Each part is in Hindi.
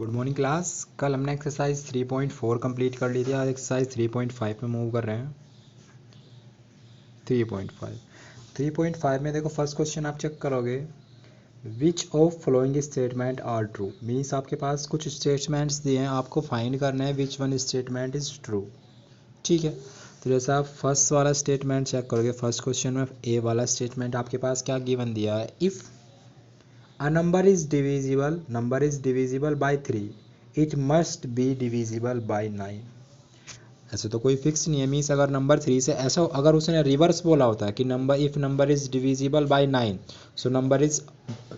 Good morning class. कल हमने एक्सरसाइज 3.4 कंप्लीट कर ली थी। आज एक्सरसाइज 3.5 में मूव कर रहे हैं। 3.5 में देखो फर्स्ट क्वेश्चन आप चेक करोगे, which of following statement are true. Means आपके पास कुछ स्टेटमेंट्स दिए हैं, आपको फाइंड करना है which one statement is true. ठीक है, तो जैसे आप फर्स्ट वाला स्टेटमेंट चेक करोगे, फर्स्ट क्वेश्चन में ए वाला स्टेटमेंट आपके पास क्या गिवन दिया है, if a number is divisible by 3 it must be divisible by 9। ऐसे तो कोई फिक्स नहीं है। मीन्स अगर नंबर 3 से ऐसा, अगर उसने रिवर्स बोला होता है कि number is divisible by 9 so number is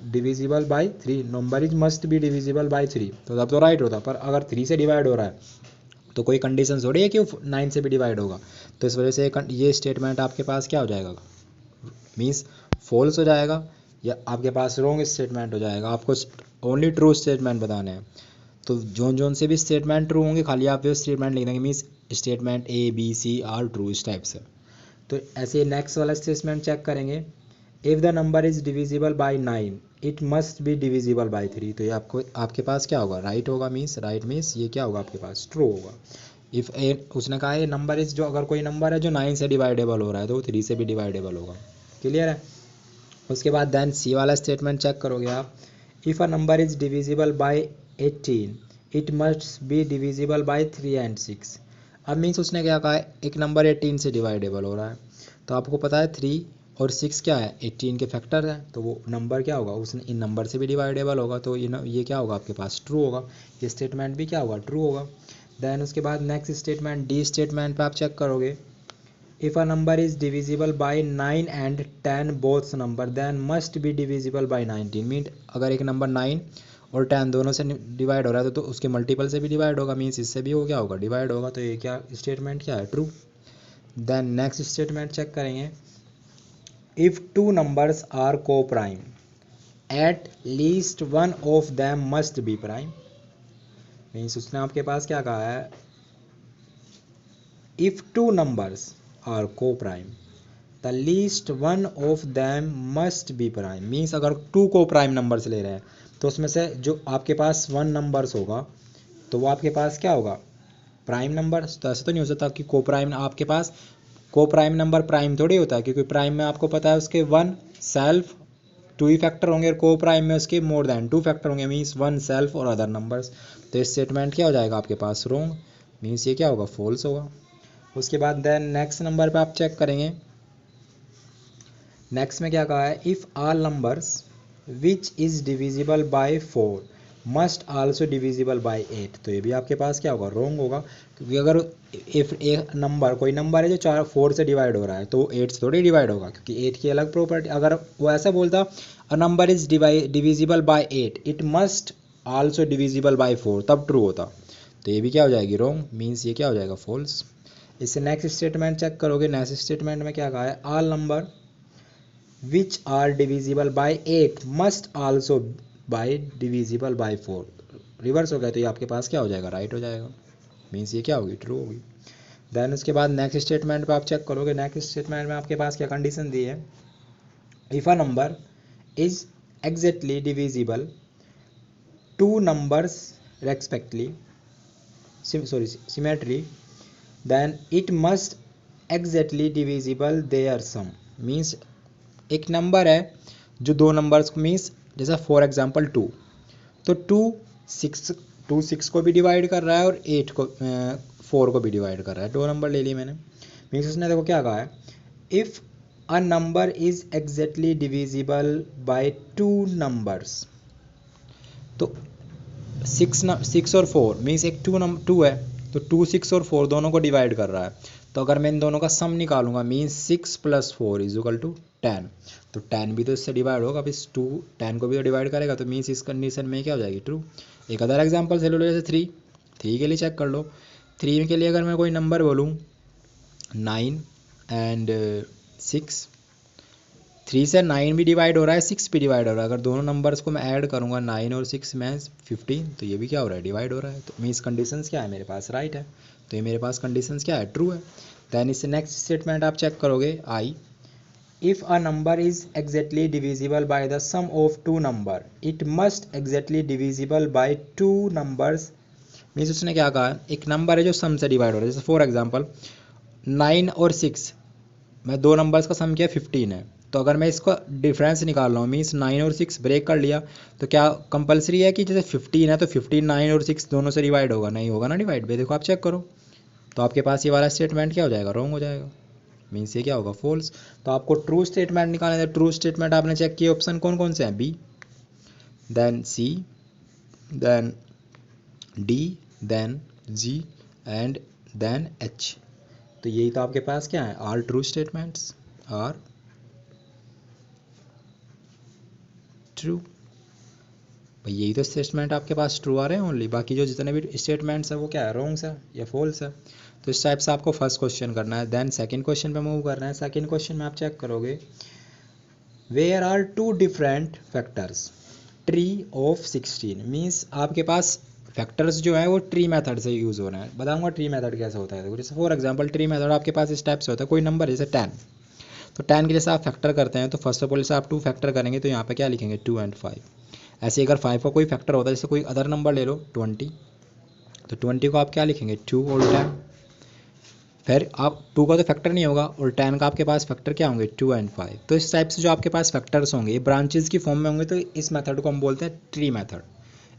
divisible by 3, number is must be divisible by 3, तो तब तो राइट होता। पर अगर 3 से डिवाइड हो रहा है तो कोई कंडीशन थोड़ी है कि वो 9 से भी डिवाइड होगा। तो इस वजह से ये स्टेटमेंट आपके पास क्या हो जाएगा, मीन्स फॉल्स हो जाएगा, या आपके पास रॉन्ग स्टेटमेंट हो जाएगा। आपको ओनली ट्रू स्टेटमेंट बताने हैं। तो जोन से भी स्टेटमेंट ट्रू होंगे, खाली आप वो स्टेटमेंट लिख देंगे, means statement A B C are true, इस टाइप से। तो ऐसे नेक्स्ट वाला स्टेटमेंट चेक करेंगे, if the number is divisible by 9 it must be divisible by 3। तो ये आपके पास क्या होगा, राइट होगा। राइट मीन्स ये क्या होगा, आपके पास ट्रू होगा। इफ़ ए उसने कहा है नंबर इज, जो अगर कोई नंबर है जो 9 से डिवाइडेबल हो रहा है तो वो 3 से भी डिवाइडेबल होगा। क्लियर है। उसके बाद देन सी वाला स्टेटमेंट चेक करोगे आप, if a number is divisible bye 18 it must be divisible by 3 and 6। अब मीन्स उसने क्या कहा है, एक नंबर 18 से डिवाइडेबल हो रहा है, तो आपको पता है 3 और 6 क्या है, 18 के फैक्टर है, तो वो नंबर क्या होगा, उसने इन नंबर से भी डिवाइडेबल होगा, तो ये क्या होगा, आपके पास ट्रू होगा। ये स्टेटमेंट भी क्या होगा, ट्रू होगा। देन उसके बाद नेक्स्ट स्टेटमेंट डी स्टेटमेंट पे आप चेक करोगे, if a number is divisible by 9 and 10 both number then must be divisible by 19। Mean अगर एक नंबर 9 और 10 दोनों से डिवाइड हो रहा है तो उसके मल्टीपल से भी डिवाइड होगा, मीन्स इससे भी वो क्या होगा, डिवाइड होगा। तो ये क्या स्टेटमेंट क्या है, true. Then next statement check करेंगे, if two numbers are coprime at least one of them must be prime. Means उसने आपके पास क्या कहा है, if two numbers are coprime the least one of them must be prime. Means अगर टू को प्राइम नंबर्स ले रहे हैं तो उसमें से जो आपके पास 1 नंबर्स होगा तो वो आपके पास क्या होगा, प्राइम नंबर। तो ऐसा तो नहीं हो सकता कि को प्राइम, आपके पास को प्राइम नंबर प्राइम थोड़ी होता है, क्योंकि प्राइम में आपको पता है उसके 1 सेल्फ 2 ही फैक्टर होंगे, और को प्राइम में उसके मोर देन 2 फैक्टर होंगे, मीन्स 1 सेल्फ और अदर नंबर्स। तो इस स्टेटमेंट क्या हो जाएगा आपके पास, रॉन्ग, मीन्स ये क्या होगा, फॉल्स होगा। उसके बाद देन नेक्स्ट नंबर पे आप चेक करेंगे, नेक्स्ट में क्या कहा है, if all numbers which is divisible by 4 must also divisible by 8। तो ये भी आपके पास क्या होगा, रॉन्ग होगा, क्योंकि अगर इफ एक नंबर, कोई नंबर है जो 4 से डिवाइड हो रहा है तो 8 से थोड़ी डिवाइड होगा, क्योंकि 8 की अलग प्रॉपर्टी। अगर वो ऐसा बोलता अ number is divisible by 8 it must also divisible by 4, तब ट्रू होता। तो ये भी क्या हो जाएगी, रॉन्ग, मीन्स ये क्या हो जाएगा, फॉल्स। इससे नेक्स्ट स्टेटमेंट चेक करोगे, नेक्स्ट स्टेटमेंट में क्या कहा है, all number which are divisible by 8 must also by divisible by 4। Reverse हो गया तो ये आपके पास क्या हो जाएगा, राइट हो जाएगा, मीन्स ये क्या होगी, ट्रू होगी। देन उसके बाद नेक्स्ट स्टेटमेंट पे आप चेक करोगे, नेक्स्ट स्टेटमेंट में आपके पास क्या कंडीशन दी है, if a number is exactly divisible two numbers respectively symmetry then it must exactly divisible their sum. Means एक नंबर है जो 2 नंबर्स को, मीन्स जैसा फॉर एग्जांपल 2, तो 2 6 को भी डिवाइड कर रहा है और 8 को 4 को भी डिवाइड कर रहा है, 2 नंबर ले लिए मैंने। मीन्स उसने देखो क्या कहा है, if a number is exactly divisible bye 2 numbers, तो 6 और 4 मीन्स एक 2 है, तो 2 6 और 4 दोनों को डिवाइड कर रहा है, तो अगर मैं इन दोनों का सम निकालूंगा मीन्स 6 + 4 इज इक्वल टू 10, तो 10 भी तो इससे डिवाइड होगा, अब इस 10 को भी तो डिवाइड करेगा, तो मीन्स इस कंडीशन में क्या हो जाएगी, ट्रू। एक अदर एग्जांपल से ले लो, जैसे 3 के लिए चेक कर लो। 3 के लिए अगर मैं कोई नंबर बोलूँ 9 एंड 6, 3 से 9 भी डिवाइड हो रहा है, 6 भी डिवाइड हो रहा है, अगर दोनों नंबर्स को मैं ऐड करूँगा 9 और 6 में 15, तो ये भी क्या हो रहा है, डिवाइड हो रहा है। तो मीन्स कंडीशंस क्या है, मेरे पास राइट है, तो ये मेरे पास कंडीशंस क्या है, ट्रू है। दैन इससे नेक्स्ट स्टेटमेंट आप चेक करोगे, I if a number is exactly divisible by the sum of two number it must exactly divisible by two numbers. Means उसने क्या कहा, एक नंबर है जो सम से डिवाइड हो रहा है, जैसे फॉर एग्जांपल 9 और 6, मैं दो नंबर्स का सम किया 15 है, तो अगर मैं इसको डिफरेंस निकाल रहा हूँ मीन्स 9 और 6 ब्रेक कर लिया, तो क्या कंपलसरी है कि जैसे 15 है तो 15 9 और 6 दोनों से डिवाइड होगा? नहीं होगा ना डिवाइड भाई, देखो आप चेक करो, तो आपके पास ये वाला स्टेटमेंट क्या हो जाएगा, रॉन्ग हो जाएगा, मीन्स ये क्या होगा, फॉल्स। तो आपको ट्रू स्टेटमेंट निकालना है, ट्रू स्टेटमेंट आपने चेक किए, ऑप्शन कौन कौन से हैं, B, then C, then D, then G and then H. तो यही तो आपके पास क्या है, all true statements are true. भाई यही तो स्टेटमेंट आपके पास ट्रू आ रहे हैं ओनली, बाकी जो जितने भी स्टेटमेंट्स है वो क्या है, रॉन्ग्स है या फॉल्स है। तो इस टाइप से आपको फर्स्ट क्वेश्चन करना है। देन सेकंड क्वेश्चन पे मूव करना है। सेकंड क्वेश्चन में आप चेक करोगे, where are two different factors tree of 16। Means आपके पास फैक्टर्स जो है वो ट्री मेथड से यूज़ हो रहे हैं। बताऊंगा ट्री मेथड कैसे होता है। जैसे फॉर एग्जांपल ट्री मेथड आपके पास इस टाइप से होता है, कोई नंबर जैसे 10, तो 10 के जैसे आप फैक्टर करते हैं तो फर्स्ट ऑफ ऑल जैसे आप 2 फैक्टर करेंगे तो यहाँ पे क्या लिखेंगे, 2 एंड 5। ऐसे अगर 5 का कोई फैक्टर होता है, जैसे कोई अदर नंबर ले लो 20, तो 20 को आप क्या लिखेंगे, 2 और 10। फिर आप 2 का तो फैक्टर नहीं होगा और 10 का आपके पास फैक्टर क्या होंगे, 2 एंड 5। तो इस टाइप से जो आपके पास फैक्टर्स होंगे ये ब्रांचेस की फॉर्म में होंगे, तो इस मेथड को हम बोलते हैं ट्री मेथड।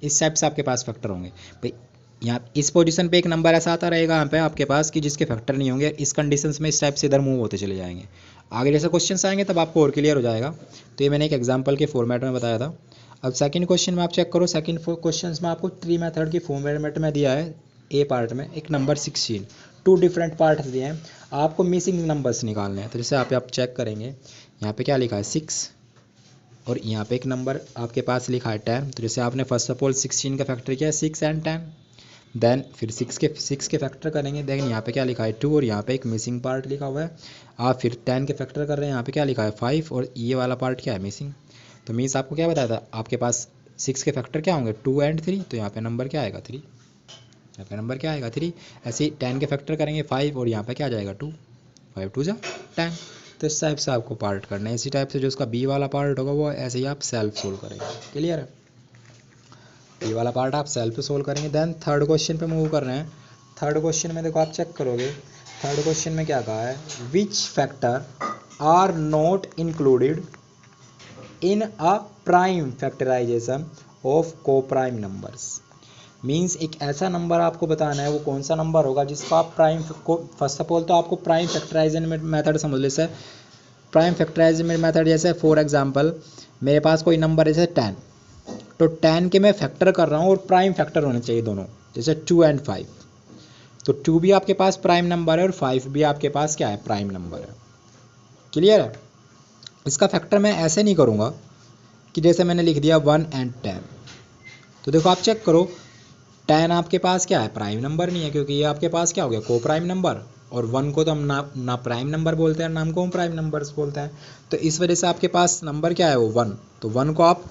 इस टाइप से आपके पास फैक्टर होंगे। भाई यहाँ इस पोजीशन पे एक नंबर ऐसा आता रहेगा यहाँ पे आपके पास कि जिसके फैक्टर नहीं होंगे, इस कंडीशंस में इस टाइप से इधर मूव होते चले जाएंगे। आगे जैसे क्वेश्चंस आएंगे तब आपको और क्लियर हो जाएगा। तो ये मैंने एक एग्जांपल के फॉर्मेट में बताया था। अब सेकंड क्वेश्चन में आप चेक करो, सेकंड क्वेश्चन में आपको ट्री मेथड की फॉर्मेट में दिया है। ए पार्ट में एक नंबर 16, 2 डिफरेंट पार्ट्स दिए हैं, आपको मिसिंग नंबर्स निकालने हैं। तो जैसे आप चेक करेंगे, यहाँ पे क्या लिखा है 6 और यहाँ पे एक नंबर आपके पास लिखा है 10। तो जैसे आपने फर्स्ट ऑफ ऑल 16 का फैक्टर किया है 6 एंड 10, देन फिर 6 के फैक्टर करेंगे, देन यहाँ पे क्या लिखा है 2 और यहाँ पे एक मिसिंग पार्ट लिखा हुआ है। आप फिर 10 के फैक्टर कर रहे हैं, यहाँ पे क्या लिखा है 5 और ये वाला पार्ट क्या है, मिसिंग। तो मीन्स आपको क्या बताया था, आपके पास 6 के फैक्टर क्या होंगे, 2 एंड 3, तो यहाँ पे नंबर क्या आएगा 3, यहाँ पे नंबर क्या आएगा 3। ऐसे ही 10 के फैक्टर करेंगे 5 और यहाँ पे क्या आ जाएगा 2, 5 2 जा 10। तो इस टाइप से आपको पार्ट करना है। इसी टाइप से जो उसका बी वाला पार्ट होगा वो ऐसे ही आप सेल्फ सोल्व करेंगे। क्लियर है, ये वाला पार्ट आप सेल्फ सोल्व करेंगे। देन थर्ड क्वेश्चन पे मूव कर रहे हैं। थर्ड क्वेश्चन में देखो आप चेक करोगे, थर्ड क्वेश्चन में क्या कहा है, which factor are not included in a prime factorization of coprime numbers. Means एक ऐसा नंबर आपको बताना है, वो कौन सा नंबर होगा जिसको आप प्राइम को, फर्स्ट ऑफ ऑल तो आपको प्राइम फैक्टराइजेशन मेथड समझ लो। जैसे प्राइम फैक्टराइजेशन मेथड, जैसे फॉर एग्जांपल मेरे पास कोई नंबर है जैसे 10, तो 10 के मैं फैक्टर कर रहा हूँ और प्राइम फैक्टर होने चाहिए दोनों, जैसे 2 एंड 5। तो 2 भी आपके पास प्राइम नंबर है और 5 भी आपके पास क्या है, प्राइम नंबर है। क्लियर है। इसका फैक्टर मैं ऐसे नहीं करूँगा कि जैसे मैंने लिख दिया 1 एंड 10। तो देखो आप चेक करो, 10 आपके पास क्या है, प्राइम नंबर नहीं है, क्योंकि ये आपके पास क्या हो गया, को प्राइम नंबर। और 1 को तो हम ना प्राइम नंबर बोलते हैं ना हमको हम प्राइम नंबर्स बोलते हैं। तो इस वजह से आपके पास नंबर क्या है, वो 1। तो 1 को आप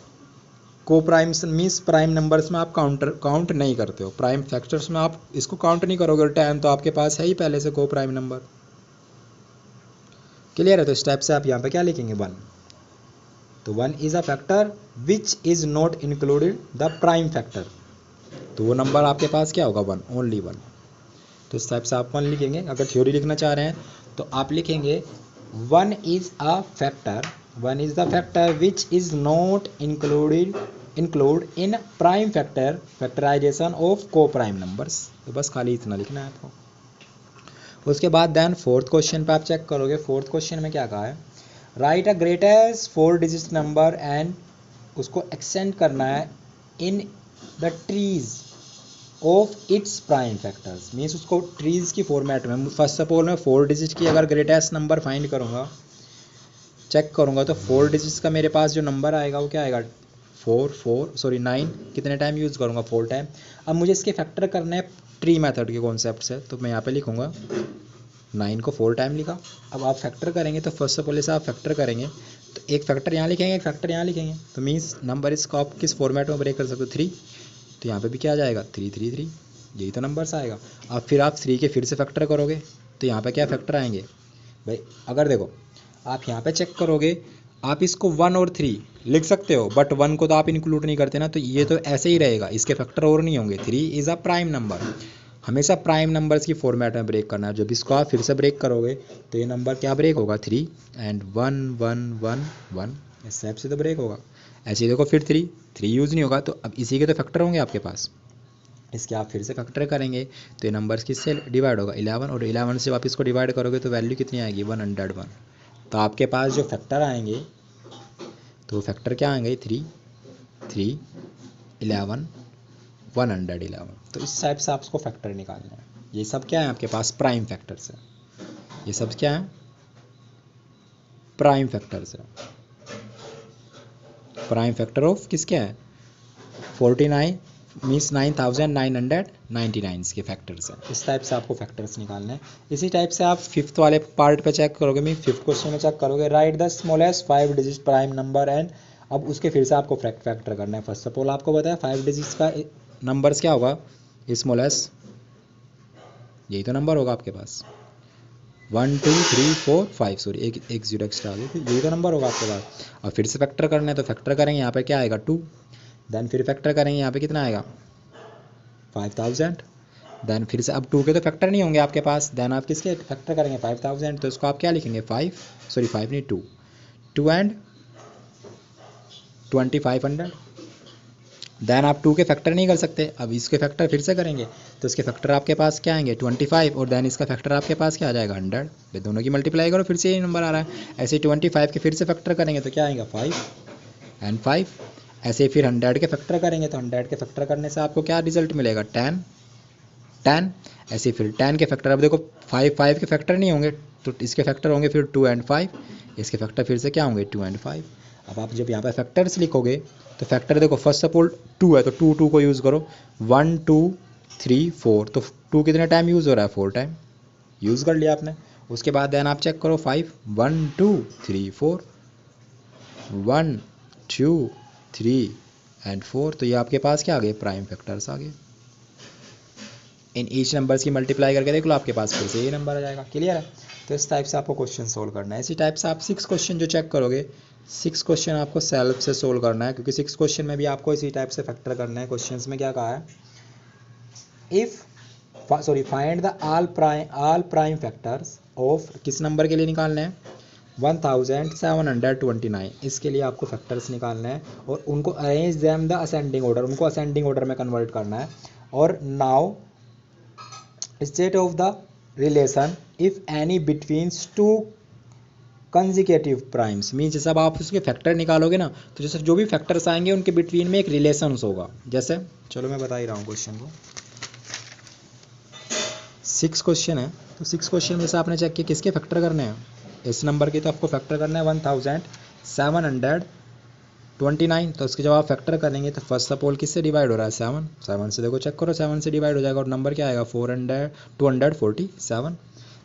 को प्राइम मीन्स प्राइम नंबर्स में आप काउंट नहीं करते हो, प्राइम फैक्टर्स में आप इसको काउंट नहीं करोगे। और 10 तो आपके पास है ही पहले से को प्राइम नंबर। क्लियर है। तो स्टेप से आप यहाँ पे क्या लिखेंगे, 1। तो 1 is a factor which is not included the prime factor. तो वो नंबर आपके पास क्या होगा, 1, ओनली 1। तो इस टाइप से आप 1 लिखेंगे। अगर थ्योरी लिखना चाह रहे हैं तो आप लिखेंगे 1 is a factor, 1 is the factor which is not include in prime factorization of coprime numbers. तो बस खाली इतना लिखना है आपको। उसके बाद देन फोर्थ क्वेश्चन पे आप चेक करोगे, फोर्थ क्वेश्चन में क्या कहा है, right a greatest 4 digit number and उसको एक्सटेंड करना है in the trees of its prime factors. Means उसको ट्रीज की फॉर्मेट में, फर्स्ट ऑफ ऑल मैं 4 डिजिट की अगर ग्रेटेस्ट नंबर फाइंड करूँगा, चेक करूँगा, तो 4 डिजिट्स का मेरे पास जो नंबर आएगा वो क्या आएगा, 9। कितने टाइम यूज़ करूँगा, 4 टाइम। अब मुझे इसके फैक्टर करने हैं ट्री मेथड के कॉन्सेप्ट से, तो मैं यहाँ पे लिखूँगा 9 को 4 टाइम लिखा। अब आप फैक्टर करेंगे तो फर्स्ट ऑफ ऑल से आप फैक्टर करेंगे तो एक फैक्टर यहाँ लिखेंगे, एक फैक्टर यहाँ लिखेंगे। तो मीन्स नंबर इसको आप किस फॉर्मेट में ब्रेक कर सकते हो, 3। तो यहाँ पे भी क्या आ जाएगा, 3 3 3, यही तो नंबर्स आएगा। अब फिर आप 3 के फिर से फैक्टर करोगे तो यहाँ पे क्या फैक्टर आएंगे भाई। अगर देखो आप यहाँ पे चेक करोगे, आप इसको 1 और 3 लिख सकते हो, बट 1 को तो आप इंक्लूड नहीं करते ना, तो ये तो ऐसे ही रहेगा, इसके फैक्टर और नहीं होंगे। 3 इज़ अ प्राइम नंबर। हमेशा प्राइम नंबर्स की फॉर्मेट में ब्रेक करना है। जब इसको आप फिर से ब्रेक करोगे तो ये नंबर क्या ब्रेक होगा, 3 एंड 1 1 1 1, इस हिसाब से तो ब्रेक होगा। ऐसे ही देखो फिर 3 यूज़ नहीं होगा, तो अब इसी के तो फैक्टर होंगे आपके पास, इसके आप फिर से फैक्टर करेंगे तो ये नंबर्स किससे डिवाइड होगा, 11, और 11 से आप इसको डिवाइड करोगे तो वैल्यू कितनी आएगी, 101। तो आपके पास जो फैक्टर आएंगे, तो फैक्टर क्या आएंगे, 3 3 11 111। तो इस टाइप से आपको फैक्टर निकालना है। ये सब क्या है आपके पास, प्राइम फैक्टर्स है। ये सब क्या है, प्राइम फैक्टर्स है। प्राइम फैक्टर ऑफ किसके है, 49 मीन्स 9999 के फैक्टर्स हैं। इस टाइप से आपको फैक्टर्स निकालना है। इसी टाइप से आप फिफ्थ वाले पार्ट पे चेक करोगे, मैं फिफ्थ क्वेश्चन में चेक करोगे, right the smallest 5 digit prime number and, अब उसके फिर से आपको फैक्टर करना है। फर्स्ट ऑफ ऑल आपको बताया 5 डिजिट्स का नंबर्स क्या होगा, स्मॉलेस्ट, यही तो नंबर होगा आपके पास, 1 2 3 4 5, सॉरी एक जीरो एक्स्ट्रा आ गई, यही तो नंबर होगा आपके पास। और फिर से फैक्टर करना है, तो फैक्टर करेंगे यहाँ पे क्या आएगा, 2, देन फिर फैक्टर करेंगे यहाँ पे कितना आएगा, 5000, देन फिर से अब 2 के तो फैक्टर नहीं होंगे आपके पास, देन आप किसके फैक्टर करेंगे, 5000, तो इसको आप क्या लिखेंगे, 5 नहीं 2 एंड 2500। देन आप 2 के फैक्टर नहीं कर सकते, अब इसके फैक्टर फिर से करेंगे, तो इसके फैक्टर आपके पास क्या आएंगे, 25, और देन इसका फैक्टर आपके पास क्या आ जाएगा, 100। ये दोनों की मल्टीप्लाई करो, फिर से यही नंबर आ रहा है। ऐसे 25 के फिर से फैक्टर करेंगे तो क्या आएगा, 5 एंड 5। ऐसे फिर 100 के फैक्टर करेंगे, तो 100 के फैक्टर करने से आपको क्या रिजल्ट मिलेगा, 10 10। ऐसे फिर 10 के फैक्टर, अब देखो 5 के फैक्टर नहीं होंगे, तो इसके फैक्टर होंगे फिर 2 एंड 5, इसके फैक्टर फिर से क्या होंगे, 2 एंड 5। अब आप जब यहाँ पे फैक्टर्स लिखोगे तो फैक्टर देखो फर्स्ट ऑफ ऑल 2 है, तो 2 को यूज़ करो, 1 2 3 4, तो 2 कितने टाइम यूज़ हो रहा है, 4 टाइम यूज़ कर लिया आपने। उसके बाद देन आप चेक करो 5 1 2 3 4, 1 2 3 एंड 4, तो ये आपके पास क्या आ गए, प्राइम फैक्टर्स आ गए। इन ईच नंबर्स की मल्टीप्लाई करके देख लो, आपके पास फिर से ये नंबर आ जाएगा। क्लियर है। तो इस टाइप से आपको क्वेश्चन सोल्व करना है। इसी टाइप से आप 6 क्वेश्चन जो चेक करोगे, 6 क्वेश्चन आपको सेल्फ से सोल्व करना है, क्योंकि 6 क्वेश्चन में भी आपको इसी टाइप से फैक्टर करना है। क्वेश्चन में क्या कहा है, find the all prime factors of, किस नंबर के लिए निकालना है, 1729। इसके लिए आपको फैक्टर्स निकालना है और उनको arrange them the ascending order, उनको असेंडिंग ऑर्डर में कन्वर्ट करना है। और now state of the relation if any between two consecutive primes, mean जैसे अब आप उसके फैक्टर निकालोगे ना, तो जैसे जो भी फैक्टर्स आएंगे उनके बिटवीन में एक रिलेशंस होगा। जैसे चलो मैं बता ही रहा हूँ क्वेश्चन को, 6 क्वेश्चन है, तो 6 क्वेश्चन में से आपने चेक किया किसके फैक्टर करने हैं, इस नंबर के, तो आपको फैक्टर करना है 1729। तो उसके जब आप फैक्टर करेंगे तो फर्स्ट ऑफ ऑल किससे डिवाइड हो रहा है, 7 से, देखो चेक करो 7 से डिवाइड हो जाएगा, और नंबर क्या आएगा, 247।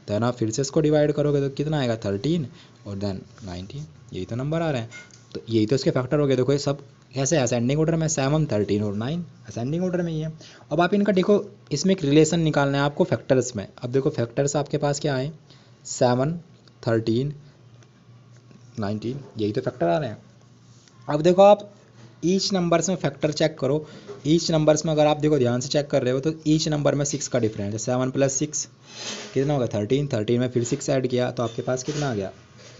देन आप फिर से इसको डिवाइड करोगे तो कितना आएगा, 13, और देन 19, यही तो नंबर आ रहे हैं। तो यही तो इसके फैक्टर हो गए। देखो ये सब कैसे असेंडिंग ऑर्डर में, 7 13 और 9 असेंडिंग ऑर्डर में ही है। अब आप इनका देखो, इसमें एक रिलेशन निकालना है आपको फैक्टर्स में। अब देखो फैक्टर्स आपके पास क्या है, 7 13 19, यही तो फैक्टर आ रहे हैं। अब देखो आप ईच नंबर्स में फैक्टर चेक करो, ईच नंबर्स में अगर आप देखो ध्यान से चेक कर रहे हो तो ईच नंबर में 6 का डिफरेंस है। 7 + 6 कितना होगा, 13 में फिर 6 ऐड किया तो आपके पास कितना आ गया,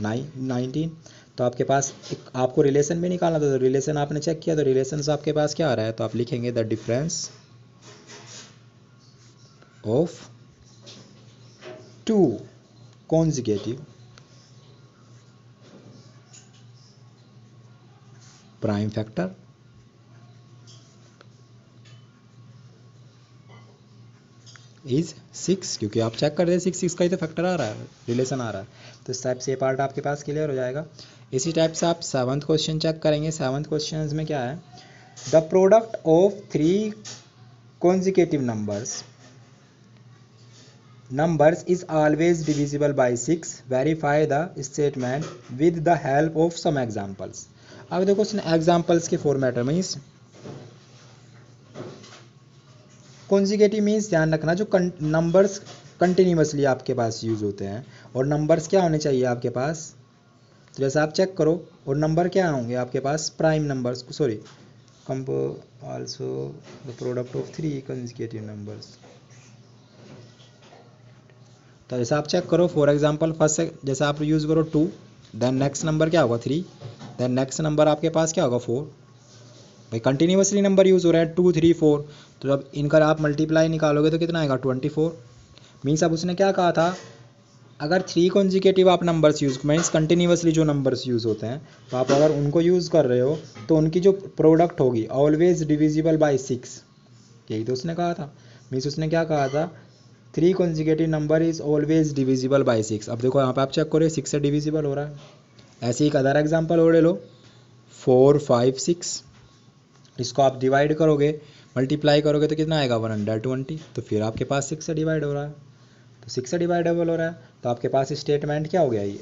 19। तो आपके पास एक आपको रिलेशन भी निकालना था, तो रिलेशन आपने चेक किया, तो रिलेशन आपके पास क्या आ रहा है, तो आप लिखेंगे the difference of 2 consecutive prime factor is 6, क्योंकि आप चेक कर रहे हैं 6 का ही तो फैक्टर आ रहा है, रिलेशन आ रहा है। तो इस टाइप से ये पार्ट आपके पास क्लियर हो जाएगा। इसी टाइप से आप 7th क्वेश्चन चेक करेंगे। 7th क्वेश्चन में क्या है, the product of 3 consecutive numbers is always divisible by 6, verify the statement with the help of some examples। अब देखो उसने एग्जाम्पल्स के फॉर्मेट में, कॉन्जिगेटिव मीन्स ध्यान रखना जो नंबर्स कंटिन्यूसली आपके पास यूज होते हैं, और नंबर्स क्या होने चाहिए आपके पास, तो जैसे आप चेक करो, और नंबर क्या होंगे आपके पास, प्राइम नंबर्स, सॉरी कंप also the product of 3 consecutive numbers. तो जैसे आप चेक करो, फॉर एग्जांपल फर्स्ट से जैसे आप यूज़ करो 2, देन नेक्स्ट नंबर क्या होगा 3, देन नेक्स्ट नंबर आपके पास क्या होगा 4। भाई कंटिन्यूसली नंबर यूज़ हो रहा है 2 3 4, तो जब इनका आप मल्टीप्लाई निकालोगे तो कितना आएगा 24। मीन्स अब उसने क्या कहा था, अगर 3 कॉन्जिकेटिव आप नंबर्स यूज़, मीन्स कंटिन्यूसली जो नंबर्स यूज़ होते हैं, तो आप अगर उनको यूज़ कर रहे हो तो उनकी जो प्रोडक्ट होगी ऑलवेज डिविजिबल बाय 6, यही तो उसने कहा था। मीन्स उसने क्या कहा था, 3 consecutive number is always divisible by 6। अब देखो यहाँ पे आप चेक करो 6 से डिविजिबल हो रहा है। ऐसे ही एक अदर एग्जाम्पल और ले लो, 4 5 6, इसको आप डिवाइड करोगे, मल्टीप्लाई करोगे तो कितना आएगा 120, तो फिर आपके पास 6 से डिवाइड हो रहा है, तो 6 से डिवाइडेबल हो रहा है, तो आपके पास स्टेटमेंट क्या हो गया, ये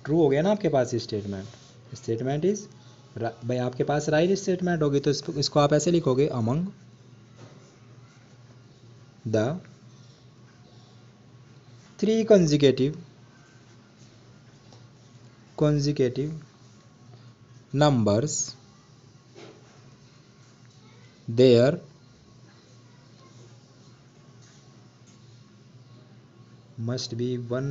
ट्रू हो गया ना आपके पास स्टेटमेंट। स्टेटमेंट इज भाई आपके पास राइट स्टेटमेंट होगी, तो इसको आप ऐसे लिखोगे, among the 3 consecutive numbers there must be one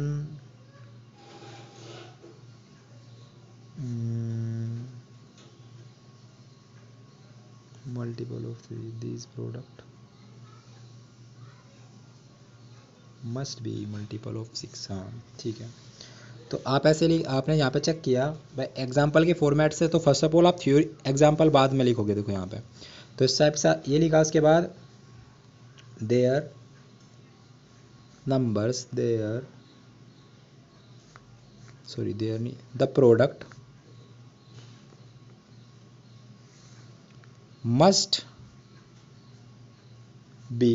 multiple of 3, these product must be multiple of 6। हाँ ठीक है, तो आप ऐसे आपने यहाँ पे चेक किया भाई एग्जाम्पल के फॉर्मेट से, तो फर्स्ट ऑफ ऑल आप थ्योरी एग्जाम्पल बाद में लिखोगे, देखो यहाँ पे तो इस टाइप से ये लिखा, उसके बाद their numbers their sorry their नहीं, the product must be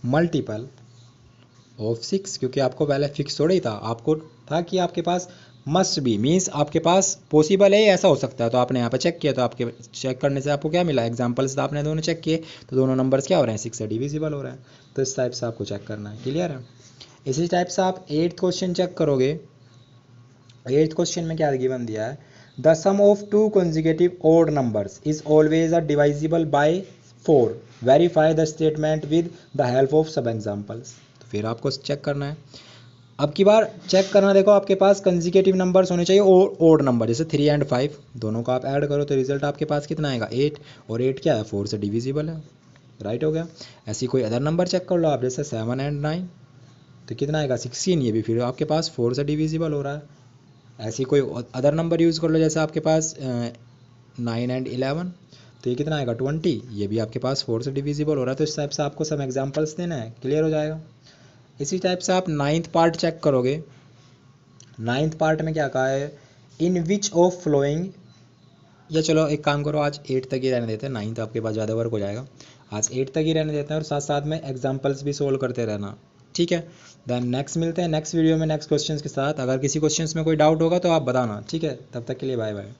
multiple of 6, क्योंकि आपको पहले फिक्स थोड़ा ही था, आपको था कि आपके पास मस्ट बी, मीन्स आपके पास पॉसिबल है ऐसा हो सकता है, तो आपने यहाँ पे चेक किया, तो आपके चेक करने से आपको क्या मिला, एग्जांपल्स तो आपने दोनों चेक किए, तो दोनों नंबर्स क्या हो रहे हैं 6 से डिविजिबल हो रहे हैं। तो इस टाइप से आपको चेक करना है, क्लियर है। इसी टाइप से आप 8th क्वेश्चन चेक करोगे। 8th क्वेश्चन में क्या गिवन दिया है, the sum of 2 consecutive odd numbers is always a divisible by 4, verify the statement with the help of सब examples। तो फिर आपको चेक करना है, अब की बार चेक करना, देखो आपके पास कंजिकेटिव नंबर्स होने चाहिए और ओड नंबर, जैसे 3 एंड 5 दोनों को आप ऐड करो तो रिजल्ट आपके पास कितना आएगा 8, और 8 क्या है 4 से डिविजिबल है, राइट हो गया। ऐसी कोई अदर नंबर चेक कर लो आप, जैसे 7 एंड 9, तो कितना आएगा 16, ये भी फिर आपके पास 4 से डिविजिबल हो रहा है। ऐसी कोई अदर नंबर यूज़ कर लो, जैसे आपके पास 9 एंड 11, तो ये कितना आएगा 20, ये भी आपके पास 4 से डिविजिबल हो रहा है। तो इस टाइप से आपको सब एग्जाम्पल्स देना है, क्लियर हो जाएगा। इसी टाइप से आप 9th पार्ट चेक करोगे। 9th पार्ट में क्या कहा है, इन विच ऑफ फ्लोइंग, या चलो एक काम करो आज 8 तक ही रहने देते हैं, 9th आपके पास ज़्यादा वर्क हो जाएगा, आज 8 तक ही रहने देते हैं, और साथ साथ में एग्जाम्पल्स भी सोल्व करते रहना, ठीक है। देन नेक्स्ट मिलते हैं नेक्स्ट वीडियो में नेक्स्ट क्वेश्चंस के साथ। अगर किसी क्वेश्चंस में कोई डाउट होगा तो आप बताना, ठीक है। तब तक के लिए बाय बाय।